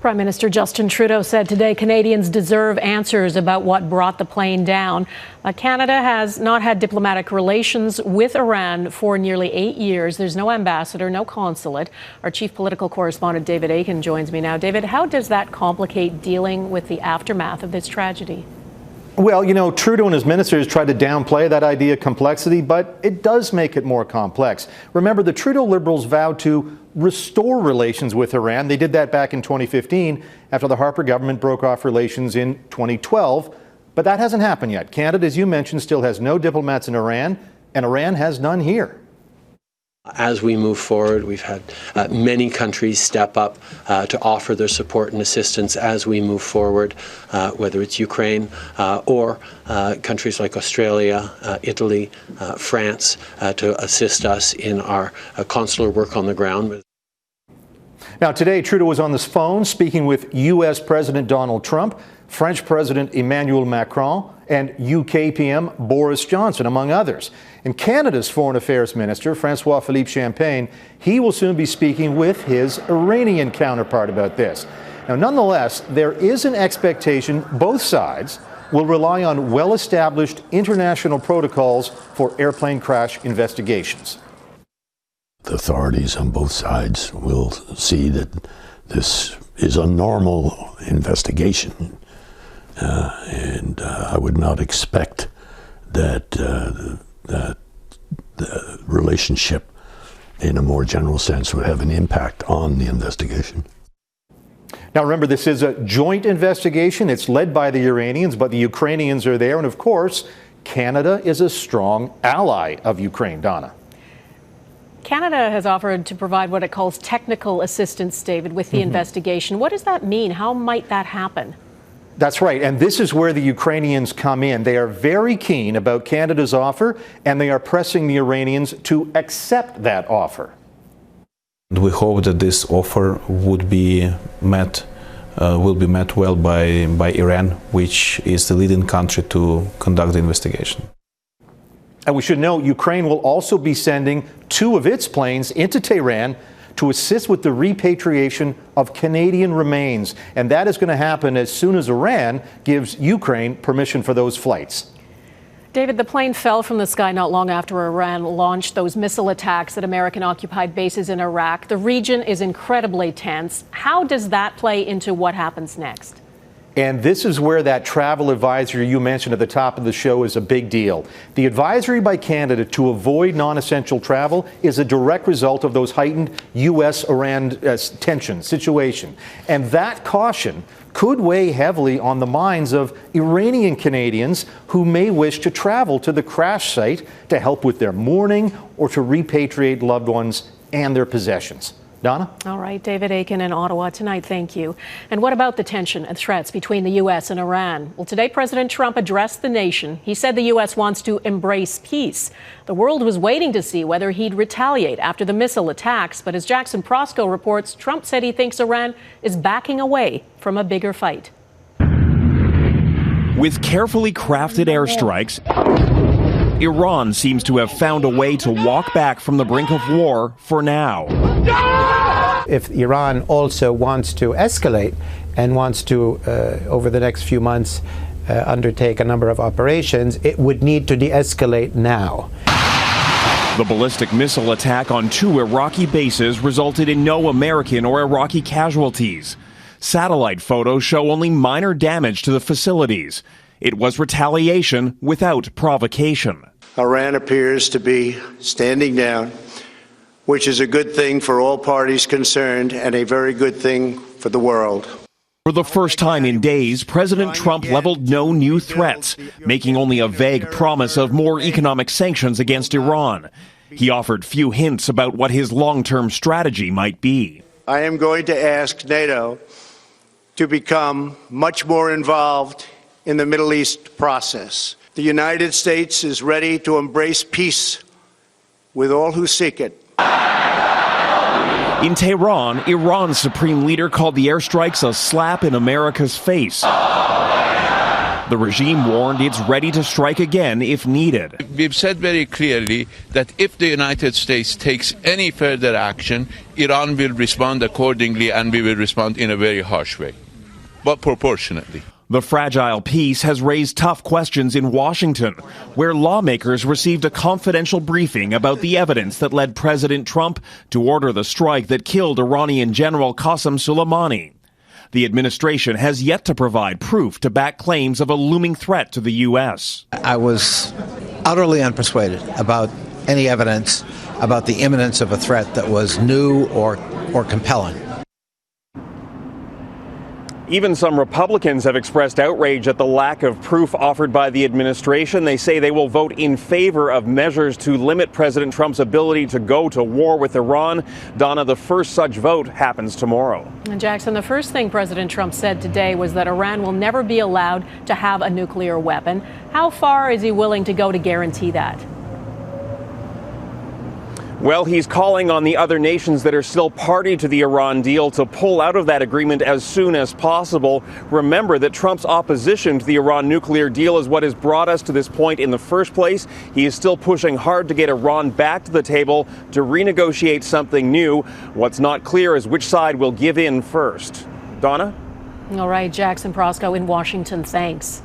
Prime Minister Justin Trudeau said today Canadians deserve answers about what brought the plane down. Canada has not had diplomatic relations with Iran for nearly 8 years. There's no ambassador, no consulate. Our chief political correspondent, David Akin, joins me now. David, how does that complicate dealing with the aftermath of this tragedy? Well, you know, Trudeau and his ministers tried to downplay that idea of complexity, but it does make it more complex. Remember, the Trudeau Liberals vowed to restore relations with Iran. They did that back in 2015 after the Harper government broke off relations in 2012. But that hasn't happened yet. Canada, as you mentioned, still has no diplomats in Iran, and Iran has none here. As we move forward, we've had many countries step up to offer their support and assistance as we move forward, whether it's Ukraine or countries like Australia, Italy, France, to assist us in our consular work on the ground. Now, today, Trudeau was on the phone speaking with U.S. President Donald Trump, French President Emmanuel Macron, and UK PM Boris Johnson, among others. And Canada's Foreign Affairs Minister, Francois-Philippe Champagne, he will soon be speaking with his Iranian counterpart about this. Now, nonetheless, there is an expectation both sides will rely on well-established international protocols for airplane crash investigations. The authorities on both sides will see that this is a normal investigation. And I would not expect that that the relationship, in a more general sense, would have an impact on the investigation. Now, remember, this is a joint investigation. It's led by the Iranians, but the Ukrainians are there. And of course, Canada is a strong ally of Ukraine. Donna. Canada has offered to provide what it calls technical assistance, David, with the investigation. What does that mean? How might that happen? That's right. And this is where the Ukrainians come in. They are very keen about Canada's offer, and they are pressing the Iranians to accept that offer. We hope that this offer would be met, will be met well by Iran, which is the leading country to conduct the investigation. And we should note, Ukraine will also be sending 2 of its planes into Tehran to assist with the repatriation of Canadian remains. And that is going to happen as soon as Iran gives Ukraine permission for those flights. David, the plane fell from the sky not long after Iran launched those missile attacks at American-occupied bases in Iraq. The region is incredibly tense. How does that play into what happens next? And this is where that travel advisory you mentioned at the top of the show is a big deal. The advisory by Canada to avoid non-essential travel is a direct result of those heightened U.S.-Iran tension situation. And that caution could weigh heavily on the minds of Iranian Canadians who may wish to travel to the crash site to help with their mourning or to repatriate loved ones and their possessions. Donna? All right, David Akin in Ottawa tonight, thank you. And what about the tension and threats between the U.S. and Iran? Well, today President Trump addressed the nation. He said the U.S. wants to embrace peace. The world was waiting to see whether he'd retaliate after the missile attacks. But as Jackson Proskow reports, Trump said he thinks Iran is backing away from a bigger fight. With carefully crafted airstrikes, Iran seems to have found a way to walk back from the brink of war for now. If Iran also wants to escalate and wants to, over the next few months, undertake a number of operations, it would need to de-escalate now. The ballistic missile attack on 2 Iraqi bases resulted in no American or Iraqi casualties. Satellite photos show only minor damage to the facilities. It was retaliation without provocation. Iran appears to be standing down, which is a good thing for all parties concerned and a very good thing for the world. For the first time in days, President Trump leveled no new threats, making only a vague promise of more economic sanctions against Iran. He offered few hints about what his long-term strategy might be. I am going to ask NATO to become much more involved in the Middle East process. The United States is ready to embrace peace with all who seek it. In Tehran, Iran's supreme leader called the airstrikes a slap in America's face. The regime warned it's ready to strike again if needed. We've said very clearly that if the United States takes any further action, Iran will respond accordingly, and we will respond in a very harsh way, but proportionately. The fragile peace has raised tough questions in Washington, where lawmakers received a confidential briefing about the evidence that led President Trump to order the strike that killed Iranian General Qasem Soleimani. The administration has yet to provide proof to back claims of a looming threat to the U.S. I was utterly unpersuaded about any evidence about the imminence of a threat that was new or compelling. Even some Republicans have expressed outrage at the lack of proof offered by the administration. They say they will vote in favor of measures to limit President Trump's ability to go to war with Iran. Donna, the first such vote happens tomorrow. And Jackson, the first thing President Trump said today was that Iran will never be allowed to have a nuclear weapon. How far is he willing to go to guarantee that? Well, he's calling on the other nations that are still party to the Iran deal to pull out of that agreement as soon as possible. Remember that Trump's opposition to the Iran nuclear deal is what has brought us to this point in the first place. He is still pushing hard to get Iran back to the table to renegotiate something new. What's not clear is which side will give in first. Donna? All right, Jackson Proskow in Washington, thanks.